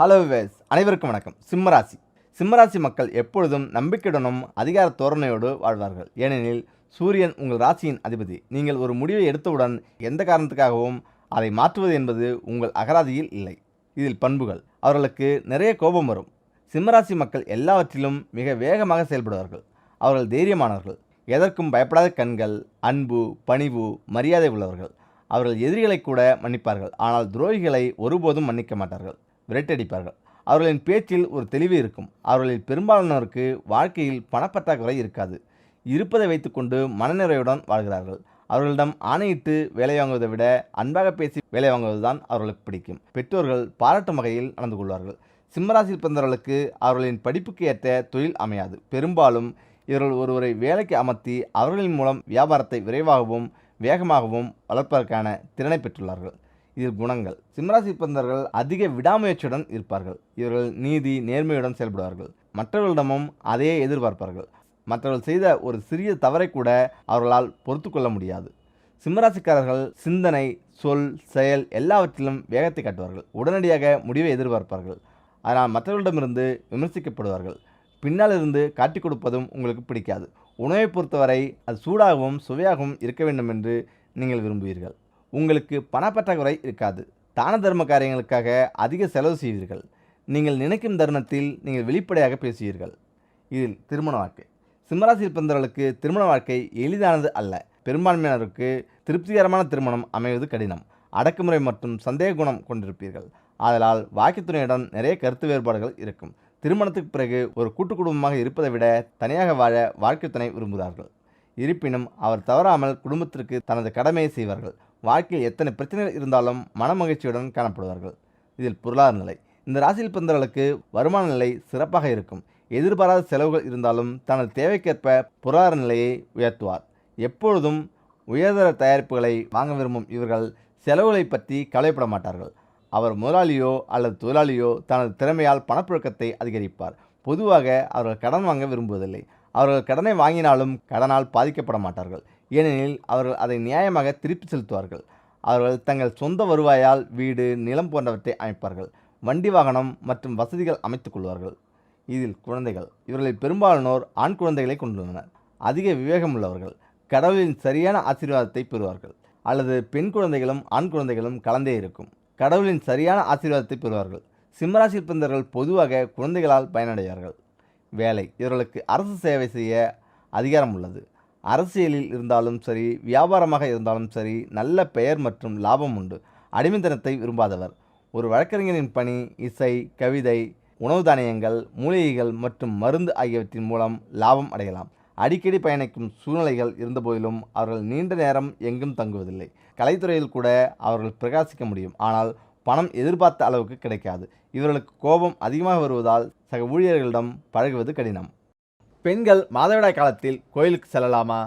Hello wives, அனைவருக்கும் வணக்கம். சிம்மராசி மக்கள் எப்பொழுதும் நம்பிக்கையுடனும் அதிகார தோரணையோடு வாழ்வார்கள். ஏனெனில் சூரியன் உங்கள் ராசியின் அதிபதி. நீங்கள் ஒரு முடிவை எடுத்தவுடன் எந்த காரணத்துக்காகவும் அதை மாற்றுவது என்பது உங்கள் அகராதியில் இல்லை. இதில் பண்புகள்: அவர்களுக்கு நிறைய கோபம் வரும். சிம்மராசி மக்கள் எல்லாவற்றிலும் மிக வேகமாக செயல்படுவார்கள். அவர்கள் தைரியமானவர்கள், எதற்கும் பயப்படாத கண்கள், அன்பு, பணிவு, மரியாதை உள்ளவர்கள். அவர்கள் எதிரிகளை கூட மன்னிப்பார்கள், ஆனால் துரோகிகளை ஒருபோதும் மன்னிக்க மாட்டார்கள், விரட்டடிப்பார்கள். அவர்களின் பேச்சில் ஒரு தெளிவு இருக்கும். அவர்களில் பெரும்பாலானோருக்கு வாழ்க்கையில் பணப்பற்றாக்குறை இருக்காது. இருப்பதை வைத்துக்கொண்டு மனநிறைவுடன் வாழ்கிறார்கள். அவர்களிடம் ஆணையிட்டு வேலை வாங்குவதை விட அன்பாக பேசி வேலை வாங்குவதுதான் அவர்களுக்கு பிடிக்கும். பெற்றோர்கள் பாராட்டும் வகையில் நடந்து கொள்வார்கள். சிம்மராசியில் பிறந்தவர்களுக்கு அவர்களின் படிப்புக்கு ஏற்ற தொழில் அமையாது. பெரும்பாலும் இவர்கள் ஒருவரை வேலைக்கு அமர்த்தி அவர்களின் மூலம் வியாபாரத்தை விரைவாகவும் வேகமாகவும் வளர்ப்பதற்கான திறனை பெற்றுள்ளார்கள். இதில் குணங்கள்: சிம்மராசி பிறந்தவர்கள் அதிக விடாமுயற்சியுடன் இருப்பார்கள். இவர்கள் நீதி, நேர்மையுடன் செயல்படுவார்கள். மற்றவர்களிடமும் அதையே எதிர்பார்ப்பார்கள். மற்றவர்கள் செய்த ஒரு சிறிய தவறை கூட அவர்களால் பொறுத்து கொள்ள முடியாது. சிம்மராசிக்காரர்கள் சிந்தனை, சொல், செயல் எல்லாவற்றிலும் வேகத்தை காட்டுவார்கள். உடனடியாக முடிவை எதிர்பார்ப்பார்கள். அதனால் மற்றவர்களிடமிருந்து விமர்சிக்கப்படுவார்கள். பின்னால் இருந்து காட்டிக் கொடுப்பதும் உங்களுக்கு பிடிக்காது. உணவை பொறுத்தவரை அது சூடாகவும் சுவையாகவும் இருக்க வேண்டும் என்று நீங்கள் விரும்புவீர்கள். உங்களுக்கு பணப்பற்றாக்குறை இருக்காது. தான தர்ம காரியங்களுக்காக அதிக செலவு செய்வீர்கள். நீங்கள் நினைக்கும் தருணத்தில் நீங்கள் வெளிப்படையாக பேசுவீர்கள். இதில் திருமண வாழ்க்கை: சிம்மராசியில் பிறந்தவர்களுக்கு திருமண வாழ்க்கை எளிதானது அல்ல. பெரும்பான்மையினருக்கு திருப்திகரமான திருமணம் அமைவது கடினம். அடக்குமுறை மற்றும் சந்தேக குணம் கொண்டிருப்பீர்கள். ஆதலால் வாழ்க்கை துணையுடன் நிறைய கருத்து வேறுபாடுகள் இருக்கும். திருமணத்துக்கு பிறகு ஒரு கூட்டு குடும்பமாக இருப்பதை விட தனியாக வாழ வாழ்க்கை துணை விரும்புகிறார்கள். இருப்பினும் அவர் தவறாமல் குடும்பத்திற்கு தனது கடமையை செய்வார்கள். வாழ்க்கையில் எத்தனை பிரச்சனைகள் இருந்தாலும் மன மகிழ்ச்சியுடன் காணப்படுவார்கள். இதில் பொருளாதார நிலை: இந்த ராசியில் பிறந்தவர்களுக்கு வருமான நிலை சிறப்பாக இருக்கும். எதிர்பாராத செலவுகள் இருந்தாலும் தனது தேவைக்கேற்ப பொருளாதார நிலையை உயர்த்துவார். எப்பொழுதும் உயர்தர தயாரிப்புகளை வாங்க விரும்பும் இவர்கள் செலவுகளை பற்றி கவலைப்பட மாட்டார்கள். அவர் முதலாளியோ அல்லது தொழிலாளியோ தனது திறமையால் பணப்புழக்கத்தை அதிகரிப்பார். பொதுவாக அவர்கள் கடன் வாங்க விரும்புவதில்லை. அவர்கள் கடனை வாங்கினாலும் கடனால் பாதிக்கப்பட மாட்டார்கள். ஏனெனில் அவர்கள் அதை நியாயமாக திருப்பி செலுத்துவார்கள். அவர்கள் தங்கள் சொந்த வருவாயால் வீடு, நிலம் போன்றவற்றை அமைப்பார்கள். வண்டி, வாகனம் மற்றும் வசதிகள் அமைத்துக் கொள்வார்கள். இதில் குழந்தைகள்: இவர்களில் பெரும்பாலானோர் ஆண் குழந்தைகளை கொண்டுள்ளனர். அதிக விவேகம் உள்ளவர்கள். கடவுளின் சரியான ஆசீர்வாதத்தை பெறுவார்கள். அல்லது பெண் குழந்தைகளும் ஆண் குழந்தைகளும் கலந்தே இருக்கும். கடவுளின் சரியான ஆசீர்வாதத்தை பெறுவார்கள். சிம்மராசியில் பிறந்தவர்கள் பொதுவாக குழந்தைகளால் பயனடைவார்கள். வேலை: இவர்களுக்கு அரசு சேவை செய்ய அதிகாரம் உள்ளது. அரசியலில் இருந்தாலும் சரி, வியாபாரமாக இருந்தாலும் சரி, நல்ல பெயர் மற்றும் லாபம் உண்டு. அடிமைத்தனத்தை விரும்பாதவர். ஒரு வழக்கறிஞரின் பணி, இசை, கவிதை, உணவு தானியங்கள், மூலிகைகள் மற்றும் மருந்து ஆகியவற்றின் மூலம் லாபம் அடையலாம். அடிக்கடி பயணிக்கும் சூழ்நிலைகள் இருந்தபோதிலும் அவர்கள் நீண்ட நேரம் எங்கும் தங்குவதில்லை. கலைத்துறையில் கூட அவர்கள் பிரகாசிக்க முடியும், ஆனால் பணம் எதிர்பார்த்த அளவுக்கு கிடைக்காது. இவர்களுக்கு கோபம் அதிகமாக வருவதால் சக ஊழியர்களிடம் பழகுவது கடினம். பெண்கள் மாதவிடாய் காலத்தில் கோயிலுக்கு செல்லலாமா?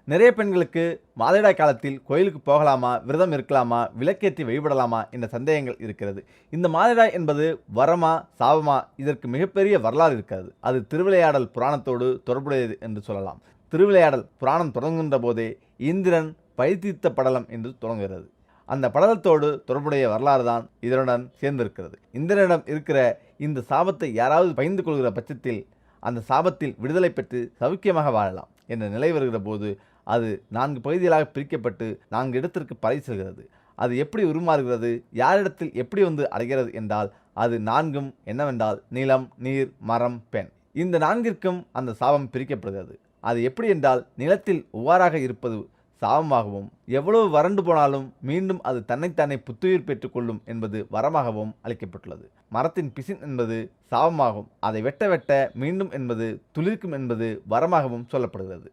நிறைய பெண்களுக்கு மாதவிடாய் காலத்தில் கோயிலுக்கு போகலாமா, விரதம் இருக்கலாமா, விளக்கேற்றி வழிபடலாமா என்ற சந்தேகங்கள் இருக்கிறது. இந்த மாதவிடாய் என்பது வரமா சாபமா? இதற்கு மிகப்பெரிய வரலாறு இருக்கிறது. அது திருவிளையாடல் புராணத்தோடு தொடர்புடையது என்று சொல்லலாம். திருவிளையாடல் புராணம் தொடங்குகின்ற போதே இந்திரன் பழித்தீர்த்த படலம் என்று தொடங்குகிறது. அந்த படலத்தோடு தொடர்புடைய வரலாறு தான் இதனுடன் சேர்ந்திருக்கிறது. இந்திரனிடம் இருக்கிற இந்த சாபத்தை யாராவது பகிர்ந்து கொள்கிற பட்சத்தில் அந்த சாபத்தில் விடுதலை பெற்று சௌக்கியமாக வாழலாம் என்ற நிலை வருகிற போது அது 4 பகுதிகளாக பிரிக்கப்பட்டு 4 இடத்திற்கு பறை செல்கிறது. அது எப்படி உருமாறுகிறது, யாரிடத்தில் எப்படி வந்து அடைகிறது என்றால் அது 4ம் என்னவென்றால் நிலம், நீர், மரம், பெண். இந்த 4ற்கும் அந்த சாபம் பிரிக்கப்படுகிறது. அது எப்படி என்றால் நிலத்தில் ஒவ்வாறாக இருப்பது சாபமாகவும், எவ்வளவு வறண்டு போனாலும் மீண்டும் அது தன்னைத்தானே புத்துயிர் பெற்றுக்கொள்ளும் என்பது வரமாகவும் அளிக்கப்பட்டுள்ளது. மரத்தின் பிசின் என்பது சாபமாகும். அதை வெட்ட வெட்ட மீண்டும் என்பது துளிர்க்கும் என்பது வரமாகவும் சொல்லப்படுகிறது.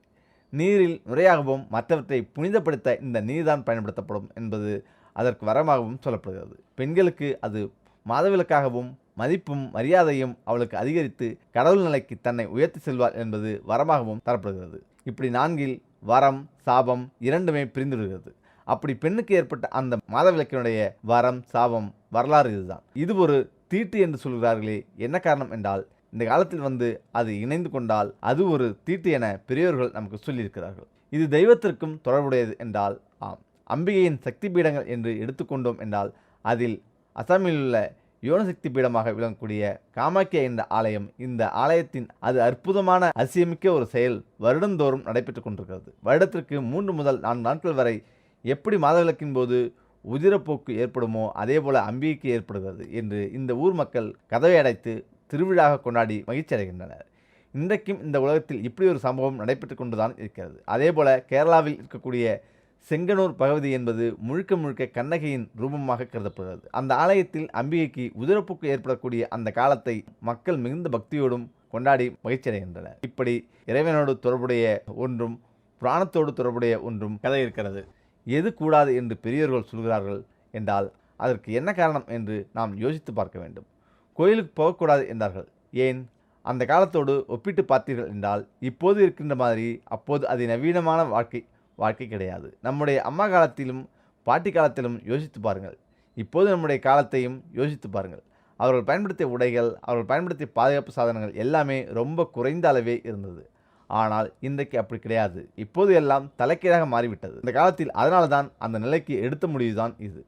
நீரில் நுரையாகவும் மற்றவற்றை புனிதப்படுத்த இந்த நீர்தான் பயன்படுத்தப்படும் என்பது அதற்கு வரமாகவும் சொல்லப்படுகிறது. பெண்களுக்கு அது மாதவிலக்காகவும் மதிப்பும் மரியாதையும் அவளுக்கு அதிகரித்து கடவுள் நிலைக்கு தன்னை உயர்த்தி செல்வார் என்பது வரமாகவும் தரப்படுகிறது. இப்படி 4ல் வரம், சாபம் இரண்டுமே பிரிந்துவிடுகிறது. அப்படி பெண்ணுக்கு ஏற்பட்ட அந்த மாதவிலக்கினுடைய வரம், சாபம் வரலாறு இதுதான். இது ஒரு தீட்டு என்று சொல்கிறார்களே, என்ன காரணம் என்றால் இந்த காலத்தில் அது இணைந்து கொண்டால் அது ஒரு தீட்டு என பெரியோர்கள் நமக்கு சொல்லியிருக்கிறார்கள். இது தெய்வத்திற்கும் தொடர்புடையது என்றால் ஆம். அம்பிகையின் சக்தி பீடங்கள் என்று எடுத்துக்கொண்டோம் என்றால் அதில் அசாமில் உள்ள யோனசக்தி பீடமாக விளங்கக்கூடிய காமாக்கியா என்ற ஆலயம். இந்த ஆலயத்தின் அது அற்புதமான அதிசயமிக்க ஒரு செயல் வருடந்தோறும் நடைபெற்று கொண்டிருக்கிறது. வருடத்திற்கு 3 முதல் 4 நாட்கள் வரை எப்படி மாதவிலக்கின் போது உதிரப்போக்கு ஏற்படுமோ அதேபோல அம்பிகைக்கு ஏற்படுகிறது என்று இந்த ஊர் மக்கள் கதவை அடைத்து திருவிழாக கொண்டாடி மகிழ்ச்சி அடைகின்றனர். இன்றைக்கும் இந்த உலகத்தில் இப்படி ஒரு சம்பவம் நடைபெற்று கொண்டுதான் இருக்கிறது. அதேபோல கேரளாவில் இருக்கக்கூடிய செங்கனூர் பகவதி என்பது முழுக்க முழுக்க கண்ணகியின் ரூபமாக கருதப்படுகிறது. அந்த ஆலயத்தில் அம்பிகைக்கு உதிரப்போக்கு ஏற்படக்கூடிய அந்த காலத்தை மக்கள் மிகுந்த பக்தியோடும் கொண்டாடி மகிழ்ச்சி அடைகின்றனர். இப்படி இறைவனோடு தொடர்புடைய ஒன்றும் புராணத்தோடு தொடர்புடைய ஒன்றும் கதை இருக்கிறது. எது கூடாது என்று பெரியோர்கள் சொல்கிறார்கள் என்றால் அதற்கு என்ன காரணம் என்று நாம் யோசித்து பார்க்க வேண்டும். கோயிலுக்கு போகக்கூடாது என்றார்கள். ஏன்? அந்த காலத்தோடு ஒப்பிட்டு பார்த்தீர்கள் என்றால் இப்போது இருக்கின்ற மாதிரி அப்போது அது நவீனமான வாழ்க்கை கிடையாது. நம்முடைய அம்மா காலத்திலும் பாட்டி காலத்திலும் யோசித்து பாருங்கள். இப்போது நம்முடைய காலத்தையும் யோசித்து பாருங்கள். அவர்கள் பயன்படுத்திய உடைகள், அவர்கள் பயன்படுத்திய பாதுகாப்பு சாதனங்கள் எல்லாமே ரொம்ப குறைந்த அளவே இருந்தது. ஆனால் இன்றைக்கு அப்படி கிடையாது. இப்போது எல்லாம் தலைக்கீழாக மாறிவிட்டது. இந்த காலத்தில் அதனால தான் அந்த நிலைக்கு எடுத்த முடிவுதான் இது.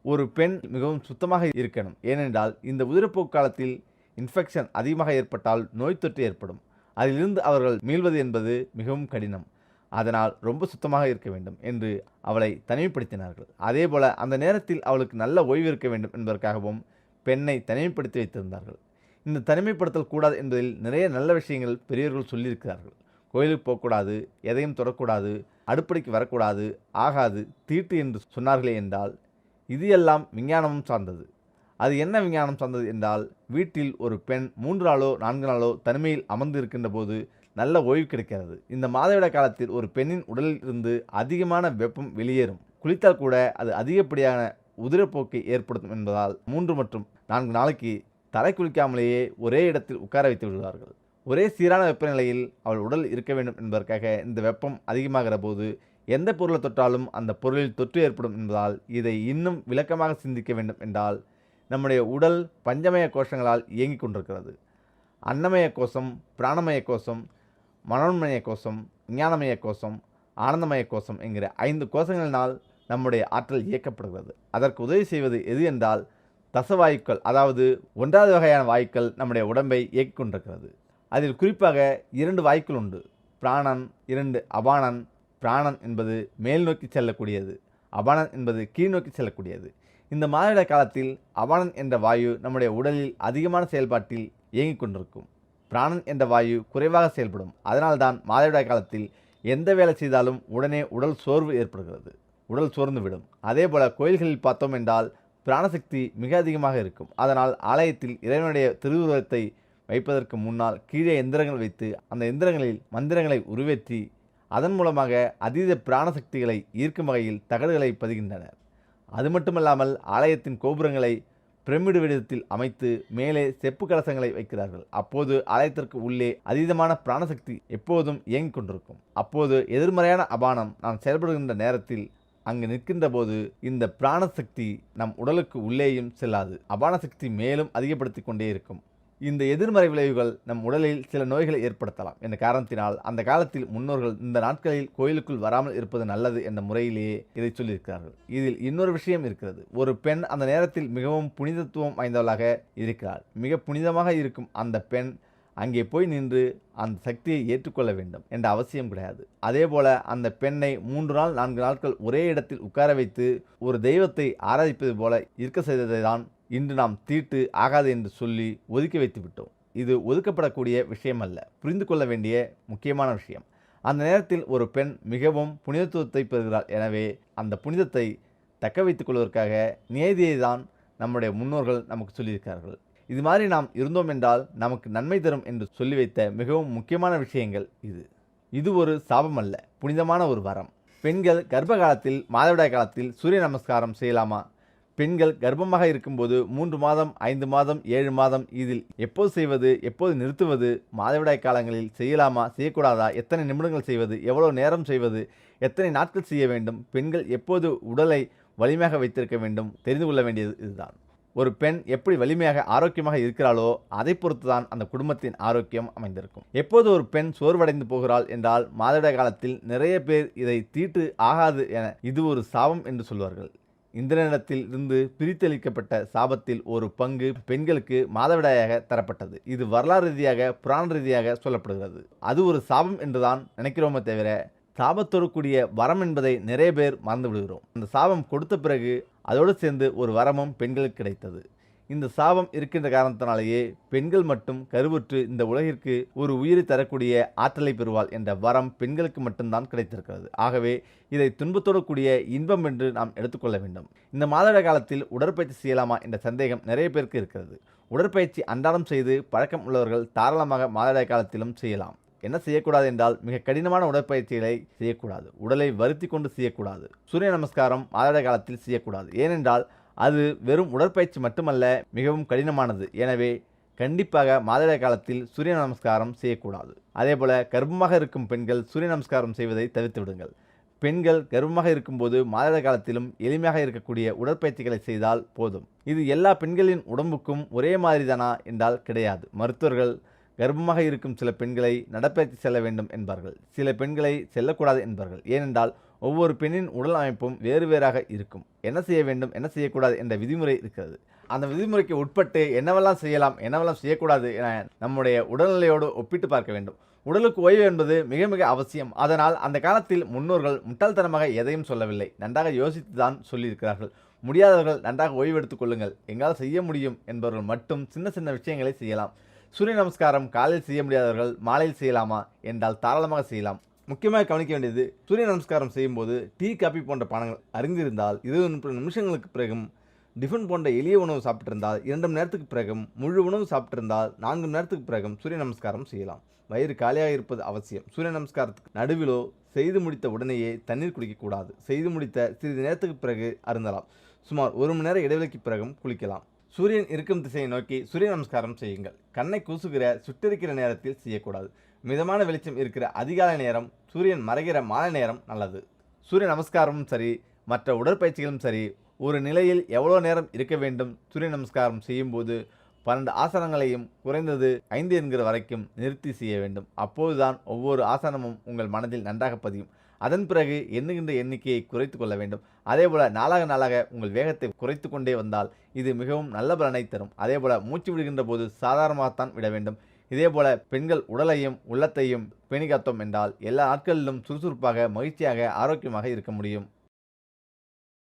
ஒரு பெண் மிகவும் சுத்தமாக இருக்கணும். ஏனென்றால் இந்த உதிரப்போக்கு காலத்தில் இன்ஃபெக்ஷன் அதிகமாக ஏற்பட்டால் நோய் தொற்று ஏற்படும். அதிலிருந்து அவர்கள் மீள்வது என்பது மிகவும் கடினம். அதனால் ரொம்ப சுத்தமாக இருக்க வேண்டும் என்று அவளை தனிமைப்படுத்தினார்கள். அதேபோல அந்த நேரத்தில் அவளுக்கு நல்ல ஓய்வு இருக்க வேண்டும் என்பதற்காகவும் பெண்ணை தனிமைப்படுத்தி வைத்திருந்தார்கள். இந்த தனிமைப்படுத்தல் கூடாது என்பதில் நிறைய நல்ல விஷயங்கள் பெரியவர்கள் சொல்லியிருக்கிறார்கள். கோயிலுக்கு போகக்கூடாது, எதையும் தொடக்கூடாது, அடுப்படிக்கு வரக்கூடாது, ஆகாது, தீட்டு என்று சொன்னார்களே என்றால் இது எல்லாம் விஞ்ஞானமும் சார்ந்தது. அது என்ன விஞ்ஞானம் சார்ந்தது என்றால் வீட்டில் ஒரு பெண் 3 நாளோ 4 நாளோ தனிமையில் அமர்ந்து இருக்கின்ற போது நல்ல ஓய்வு கிடைக்கிறது. இந்த மாதவிட காலத்தில் ஒரு பெண்ணின் உடலில் இருந்து அதிகமான வெப்பம் வெளியேறும். குளித்தால் கூட அது அதிகப்படியான உதிரப்போக்கை ஏற்படுத்தும் என்பதால் 3 மற்றும் 4 நாளைக்கு தலை குளிக்காமலேயே ஒரே இடத்தில் உட்கார வைத்து விடுவார்கள். ஒரே சீரான வெப்பநிலையில் அவள் உடல் இருக்க வேண்டும் என்பதற்காக இந்த வெப்பம் அதிகமாகிற போது எந்த பொருளை தொட்டாலும் அந்த பொருளில் தொற்று ஏற்படும் என்பதால் இதை இன்னும் விளக்கமாக சிந்திக்க வேண்டும் என்றால் நம்முடைய உடல் பஞ்சமய கோஷங்களால் இயங்கிக் கொண்டிருக்கிறது. அன்னமய கோஷம், பிராணமய கோஷம், மனோன்மய கோஷம், விஞ்ஞானமய கோஷம், ஆனந்தமய கோஷம் என்கிற 5 கோஷங்களினால் நம்முடைய ஆற்றல் இயக்கப்படுகிறது. அதற்கு உதவி செய்வது எது என்றால் தசவாயுக்கள், அதாவது 1வது வகையான வாயுக்கள் நம்முடைய உடம்பை இயக்கிக் கொண்டிருக்கிறது. அதில் குறிப்பாக 2 வாயுக்கள் உண்டு. பிராணன், 2 அபானன். பிராணன் என்பது மேல் நோக்கி செல்லக்கூடியது, அபானன் என்பது கீழ் நோக்கி செல்லக்கூடியது. இந்த மாதவிட காலத்தில் அபானன் என்ற வாயு நம்முடைய உடலில் அதிகமான செயல்பாட்டில் இயங்கிக் கொண்டிருக்கும். பிராணன் என்ற வாயு குறைவாக செயல்படும். அதனால்தான் மாதவிட காலத்தில் எந்த வேலை செய்தாலும் உடனே உடல் சோர்வு ஏற்படுகிறது, உடல் சோர்ந்து விடும். அதேபோல கோயில்களில் பார்த்தோம் என்றால் பிராணசக்தி மிக அதிகமாக இருக்கும். அதனால் ஆலயத்தில் இறைவனுடைய திருவுருவத்தை வைப்பதற்கு முன்னால் கீழே எந்திரங்கள் வைத்து அந்த எந்திரங்களில் மந்திரங்களை உருவேற்றி அதன் மூலமாக அதீத பிராணசக்திகளை ஈர்க்கும் வகையில் தகடுகளை பதிகின்றனர். அது மட்டுமல்லாமல் ஆலயத்தின் கோபுரங்களை பிரமிடு வடிவத்தில் அமைத்து மேலே செப்பு கலசங்களை வைக்கிறார்கள். அப்போது ஆலயத்திற்கு உள்ளே அதீதமான பிராணசக்தி எப்போதும் இயங்கிக் கொண்டிருக்கும். அப்போது எதிர்மறையான அபானம் நாம் செயல்படுகின்ற நேரத்தில் அங்கு நிற்கின்ற போது இந்த பிராணசக்தி நம் உடலுக்கு உள்ளேயும் செல்லாது, அபானசக்தி மேலும் அதிகப்படுத்தி கொண்டே இருக்கும். இந்த எதிர்மறை விளைவுகள் நம் உடலில் சில நோய்களை ஏற்படுத்தலாம் என்ற காரணத்தினால் அந்த காலத்தில் முன்னோர்கள் இந்த நாட்களில் கோயிலுக்குள் வராமல் இருப்பது நல்லது என்ற முறையிலேயே இதை சொல்லியிருக்கிறார்கள். இதில் இன்னொரு விஷயம் இருக்கிறது. ஒரு பெண் அந்த நேரத்தில் மிகவும் புனிதத்துவம் வாய்ந்தவளாக இருக்கிறாள். மிக புனிதமாக இருக்கும் அந்த பெண் அங்கே போய் நின்று அந்த சக்தியை ஏற்றுக்கொள்ள வேண்டும் என்ற அவசியம் கிடையாது. அதேபோல அந்த பெண்ணை 3 நாள் 4 நாட்கள் ஒரே இடத்தில் உட்கார வைத்து ஒரு தெய்வத்தை ஆராதிப்பது போல இருக்க செய்ததை தான் இன்று நாம் தீட்டு ஆகாது என்று சொல்லி ஒதுக்கி வைத்து விட்டோம். இது ஒதுக்கப்படக்கூடிய விஷயம் அல்ல, புரிந்து கொள்ள வேண்டிய முக்கியமான விஷயம். அந்த நேரத்தில் ஒரு பெண் மிகவும் புனிதத்துவத்தை பெறுகிறாள். எனவே அந்த புனிதத்தை தக்க வைத்துக் கொள்வதற்காக நியதியை தான் நம்முடைய முன்னோர்கள் நமக்கு சொல்லியிருக்கிறார்கள். இது மாதிரி நாம் இருந்தோம் என்றால் நமக்கு நன்மை தரும் என்று சொல்லி வைத்த மிகவும் முக்கியமான விஷயங்கள் இது ஒரு சாபம் அல்ல, புனிதமான ஒரு வரம். பெண்கள் கர்ப்ப காலத்தில் மாதவிடாய் காலத்தில் சூரிய நமஸ்காரம் செய்யலாமா? பெண்கள் கர்ப்பமாக இருக்கும்போது 3 மாதம், 5 மாதம், 7 மாதம் இதில் எப்போது செய்வது, எப்போது நிறுத்துவது, மாதவிடாய் காலங்களில் செய்யலாமா, செய்யக்கூடாதா, எத்தனை நிமிடங்கள் செய்வது, எவ்வளவு நேரம் செய்வது, எத்தனை நாட்கள் செய்ய வேண்டும், பெண்கள் எப்போது உடலை வலிமையாக வைத்திருக்க வேண்டும், தெரிந்து கொள்ள வேண்டியது இதுதான். ஒரு பெண் எப்படி வலிமையாக ஆரோக்கியமாக இருக்கிறாளோ அதை பொறுத்து தான் அந்த குடும்பத்தின் ஆரோக்கியம் அமைந்திருக்கும். எப்போது ஒரு பெண் சோர்வடைந்து போகிறாள் என்றால் மாதவிடாய் காலத்தில் நிறைய பேர் இதை தீட்டு ஆகாது என இது ஒரு சாபம் என்று சொல்வார்கள். இந்திரனிடத்தில் இருந்து பிரித்தளிக்கப்பட்ட சாபத்தில் ஒரு பங்கு பெண்களுக்கு மாதவிடாயாக தரப்பட்டது. இது வரலாறு ரீதியாக புராண ரீதியாக சொல்லப்படுகிறது. அது ஒரு சாபம் என்றுதான் நினைக்கிறோமே தவிர சாபத்தோடு கூடிய வரம் என்பதை நிறைய பேர் மறந்து விடுகிறோம். அந்த சாபம் கொடுத்த பிறகு அதோடு சேர்ந்து ஒரு வரமும் பெண்களுக்கு கிடைத்தது. இந்த சாபம் இருக்கின்ற காரணத்தினாலேயே பெண்கள் மட்டும் கருவுற்று இந்த உலகிற்கு ஒரு உயிரை தரக்கூடிய ஆற்றலை பெறுவாள் என்ற வரம் பெண்களுக்கு மட்டும்தான் கிடைத்திருக்கிறது. ஆகவே இதை துன்பத்தோடு கூடிய இன்பம் என்று நாம் எடுத்துக்கொள்ள வேண்டும். இந்த மாதவிட காலத்தில் உடற்பயிற்சி செய்யலாமா என்ற சந்தேகம் நிறைய பேருக்கு இருக்கிறது. உடற்பயிற்சி அன்றாடம் செய்து பழக்கம் உள்ளவர்கள் தாராளமாக மாதவிடாய் காலத்திலும் செய்யலாம். என்ன செய்யக்கூடாது என்றால் மிக கடினமான உடற்பயிற்சிகளை செய்யக்கூடாது. உடலை வருத்தி கொண்டு செய்யக்கூடாது. சூரிய நமஸ்காரம் மாதவிடாய் காலத்தில் செய்யக்கூடாது. ஏனென்றால் அது வெறும் உடற்பயிற்சி மட்டுமல்ல, மிகவும் கடினமானது. எனவே கண்டிப்பாக மாதவிடாய் காலத்தில் சூரிய நமஸ்காரம் செய்யக்கூடாது. அதேபோல கர்ப்பமாக இருக்கும் பெண்கள் சூரிய நமஸ்காரம் செய்வதை தவிர்த்து விடுங்கள். பெண்கள் கர்ப்பமாக இருக்கும்போது மாதவிடாய் காலத்திலும் எளிமையாக இருக்கக்கூடிய உடற்பயிற்சிகளை செய்தால் போதும். இது எல்லா பெண்களின் உடம்புக்கும் ஒரே மாதிரி தானா என்றால் கிடையாது. மருத்துவர்கள் கர்ப்பமாக இருக்கும் சில பெண்களை நடப்பயிற்சி செல்ல வேண்டும் என்பார்கள், சில பெண்களை செல்லக்கூடாது என்பார்கள். ஏனென்றால் ஒவ்வொரு பெண்ணின் உடல் அமைப்பும் வேறு வேறாக இருக்கும். என்ன செய்ய வேண்டும், என்ன செய்யக்கூடாது என்ற விதிமுறை இருக்கிறது. அந்த விதிமுறைக்கு உட்பட்டு என்னவெல்லாம் செய்யலாம், என்னவெல்லாம் செய்யக்கூடாது என நம்முடைய உடல்நிலையோடு ஒப்பிட்டு பார்க்க வேண்டும். உடலுக்கு ஓய்வு என்பது மிக மிக அவசியம். அதனால் அந்த காலத்தில் முன்னோர்கள் முட்டாள்தனமாக எதையும் சொல்லவில்லை, நன்றாக யோசித்து தான் சொல்லியிருக்கிறார்கள். முடியாதவர்கள் நன்றாக ஓய்வு எடுத்துக் கொள்ளுங்கள், எங்களால் செய்ய முடியும் என்பவர்கள் மட்டும் சின்ன சின்ன விஷயங்களை செய்யலாம். சூரிய நமஸ்காரம் காலையில் செய்ய முடியாதவர்கள் மாலையில் செய்யலாமா என்றால் தாராளமாக செய்யலாம். முக்கியமாக கவனிக்க வேண்டியது, சூரிய நமஸ்காரம் செய்யும்போது டீ காபி போன்ற பானங்கள் அறிந்திருந்தால் 20 நிமிஷங்களுக்கு பிறகும், டிஃபன் போன்ற எளிய உணவு சாப்பிட்டிருந்தால் 2 மணி நேரத்துக்கு பிறகும், முழு உணவு சாப்பிட்டிருந்தால் 4 மணி நேரத்துக்கு பிறகும் சூரிய நமஸ்காரம் செய்யலாம். வயிறு காலியாக இருப்பது அவசியம். சூரிய நமஸ்காரத்துக்கு நடுவிலோ செய்து முடித்த உடனேயே தண்ணீர் குடிக்கக்கூடாது. செய்து முடித்த சிறிது நேரத்துக்கு பிறகு அருந்தலாம். சுமார் 1 மணி நேர இடைவெளிக்கு பிறகும் குளிக்கலாம். சூரியன் இருக்கும் திசையை நோக்கி சூரிய நமஸ்காரம் செய்யுங்கள். கண்ணை கூசுகிற சுட்டெரிக்கிற நேரத்தில் செய்யக்கூடாது. மிதமான வெளிச்சம் இருக்கிற அதிகாலை நேரம், சூரியன் மறைகிற மாலை நேரம் நல்லது. சூரிய நமஸ்காரமும் சரி, மற்ற உடற்பயிற்சிகளும் சரி, ஒரு நிலையில் எவ்வளோ நேரம் இருக்க வேண்டும். சூரிய நமஸ்காரம் செய்யும்போது 12 ஆசனங்களையும் குறைந்தது 5 என்கிற வரைக்கும் நிறுத்தி செய்ய வேண்டும். அப்போதுதான் ஒவ்வொரு ஆசனமும் உங்கள் மனதில் நன்றாக பதியும். அதன் பிறகு எண்ணுகின்ற எண்ணிக்கையை குறைத்து கொள்ள வேண்டும். அதேபோல நாளாக நாளாக உங்கள் வேகத்தை குறைத்து கொண்டே வந்தால் இது மிகவும் நல்ல பலனை தரும். அதேபோல மூச்சு விடுகின்ற போது சாதாரணமாகத்தான் விட வேண்டும். இதேபோல பெண்கள் உடலையும் உள்ளத்தையும் பேணிக்காத்தோம் என்றால் எல்லா நாட்களிலும் சுறுசுறுப்பாக, மகிழ்ச்சியாக, ஆரோக்கியமாக இருக்க முடியும்.